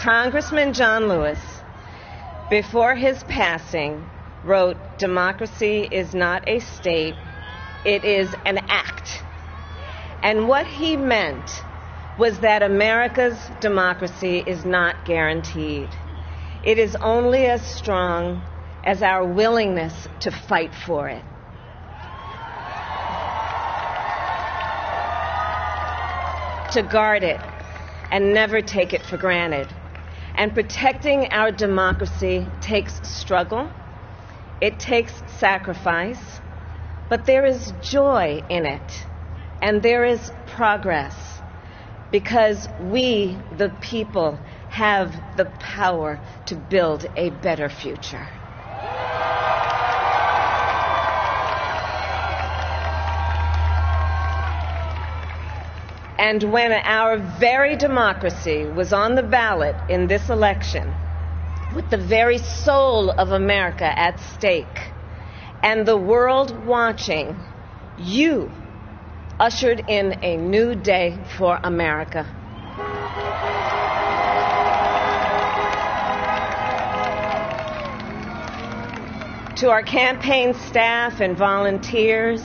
Congressman John Lewis, before his passing, wrote, "Democracy is not a state, it is an act." And what he meant was that America's democracy is not guaranteed. It is only as strong as our willingness to fight for it. To guard it and never take it for granted. And protecting our democracy takes struggle, it takes sacrifice, but there is joy in it, and there is progress, because we, the people, have the power to build a better future. And when our very democracy was on the ballot in this election, with the very soul of America at stake, and the world watching, you ushered in a new day for America. To our campaign staff and volunteers,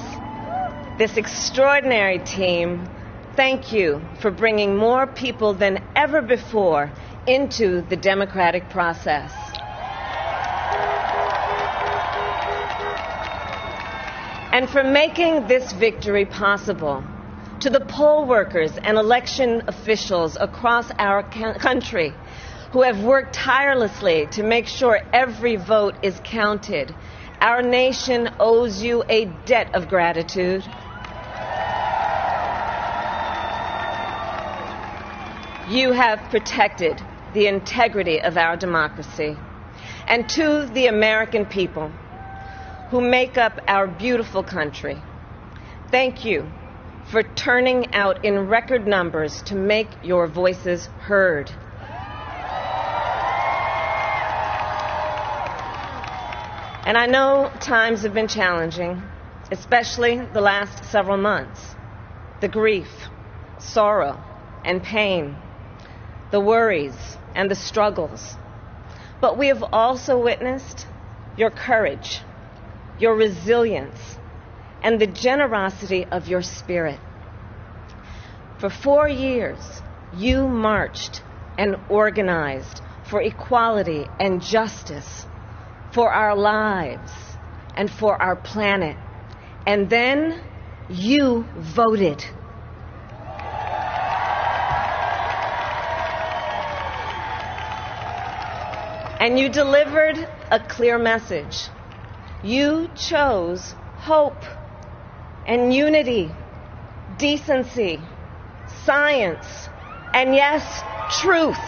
this extraordinary team, thank you for bringing more people than ever before into the democratic process. And for making this victory possible. To the poll workers and election officials across our country who have worked tirelessly to make sure every vote is counted, our nation owes you a debt of gratitude. You have protected the integrity of our democracy. And to the American people who make up our beautiful country, thank you for turning out in record numbers to make your voices heard. And I know times have been challenging, especially the last several months. The grief, sorrow, and pain, the worries and the struggles. But we have also witnessed your courage, your resilience, and the generosity of your spirit. For 4 years, you marched and organized for equality and justice, for our lives and for our planet. And then you voted. And you delivered a clear message. You chose hope and unity, decency, science, and yes, truth.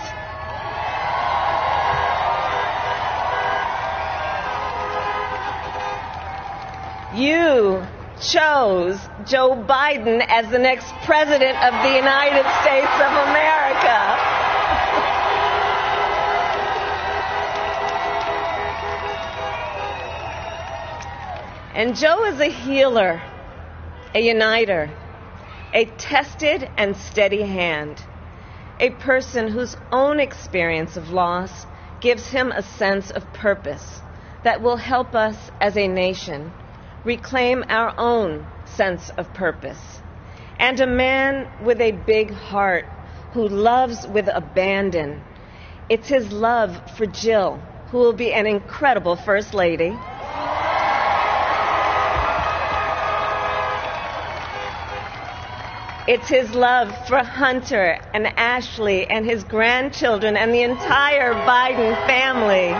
You chose Joe Biden as the next president of the United States of America. And Joe is a healer, a uniter, a tested and steady hand, a person whose own experience of loss gives him a sense of purpose that will help us as a nation reclaim our own sense of purpose, and a man with a big heart who loves with abandon. It's his love for Jill, who will be an incredible First Lady. It's his love for Hunter and Ashley and his grandchildren and the entire Biden family.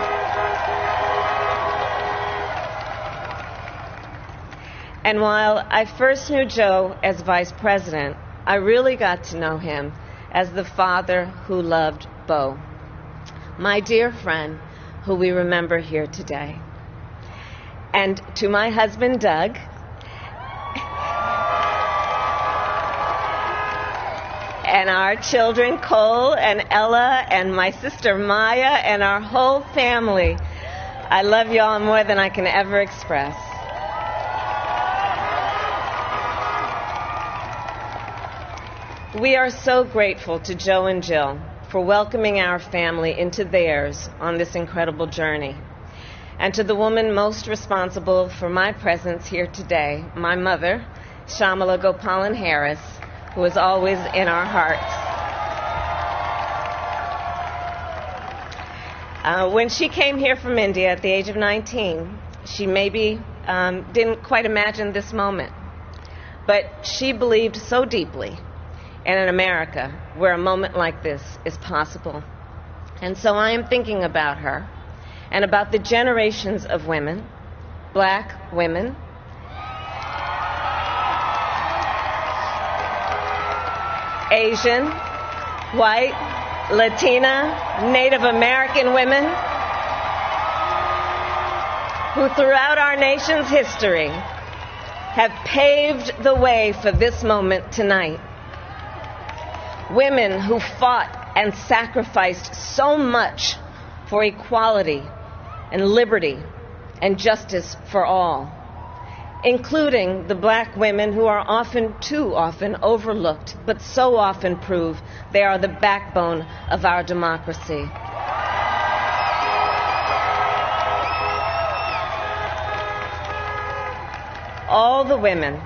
And while I first knew Joe as vice president, I really got to know him as the father who loved Bo, my dear friend who we remember here today. And to my husband, Doug, and our children, Cole and Ella, and my sister Maya, and our whole family, I love you all more than I can ever express. We are so grateful to Joe and Jill for welcoming our family into theirs on this incredible journey. And to the woman most responsible for my presence here today, my mother, Kamala Harris, who is always in our hearts. When she came here from India at the age of 19, she maybe didn't quite imagine this moment. But she believed so deeply in an America where a moment like this is possible. And so I am thinking about her and about the generations of women, black women, Asian, white, Latina, Native American women, who throughout our nation's history have paved the way for this moment tonight. Women who fought and sacrificed so much for equality and liberty and justice for all, including the black women who are too often overlooked, but so often prove they are the backbone of our democracy. All the women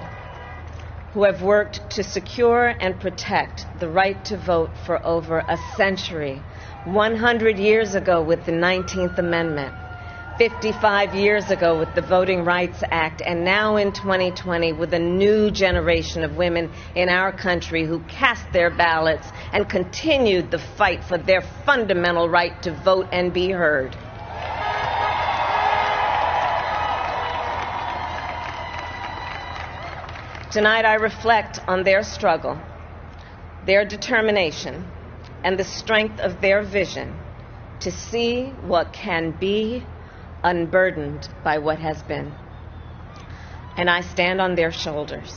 who have worked to secure and protect the right to vote for over a century, 100 years ago with the 19th Amendment, 55 years ago with the Voting Rights Act, and now in 2020 with a new generation of women in our country who cast their ballots and continued the fight for their fundamental right to vote and be heard. Tonight I reflect on their struggle, their determination, and the strength of their vision to see what can be unburdened by what has been. And I stand on their shoulders.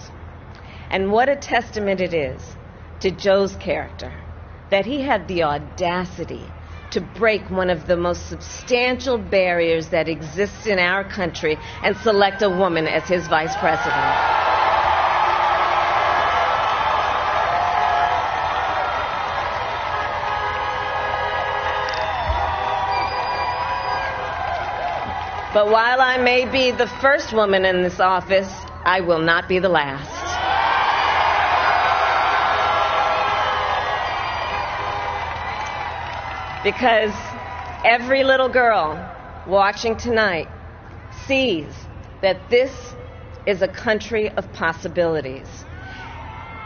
And what a testament it is to Joe's character that he had the audacity to break one of the most substantial barriers that exists in our country and select a woman as his vice president. But while I may be the first woman in this office, I will not be the last. Because every little girl watching tonight sees that this is a country of possibilities.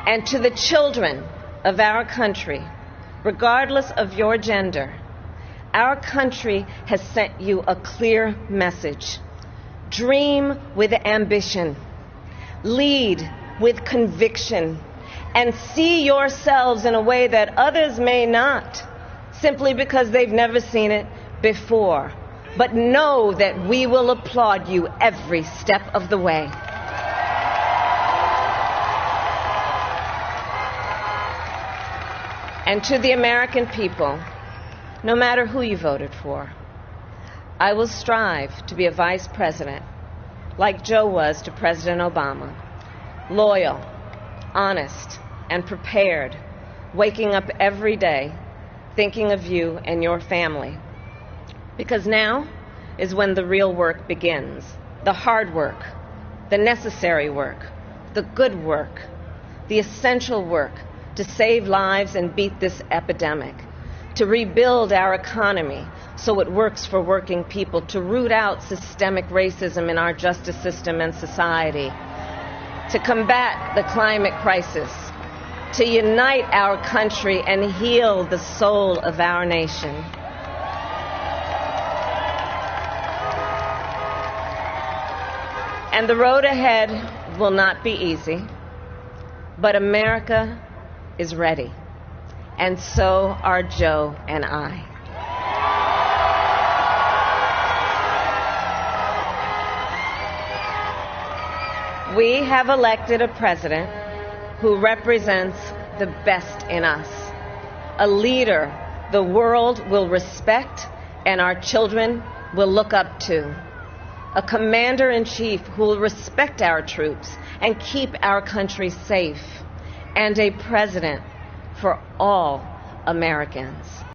And to the children of our country, regardless of your gender, our country has sent you a clear message. Dream with ambition, lead with conviction, and see yourselves in a way that others may not, simply because they've never seen it before. But know that we will applaud you every step of the way. And to the American people, no matter who you voted for, I will strive to be a vice president like Joe was to President Obama, loyal, honest, and prepared, waking up every day thinking of you and your family. Because now is when the real work begins, the hard work, the necessary work, the good work, the essential work to save lives and beat this epidemic, to rebuild our economy so it works for working people, to root out systemic racism in our justice system and society, to combat the climate crisis, to unite our country and heal the soul of our nation. And the road ahead will not be easy, but America is ready. And so are Joe and I. We have elected a president who represents the best in us, a leader the world will respect and our children will look up to, a commander-in-chief who will respect our troops and keep our country safe, and a president for all Americans.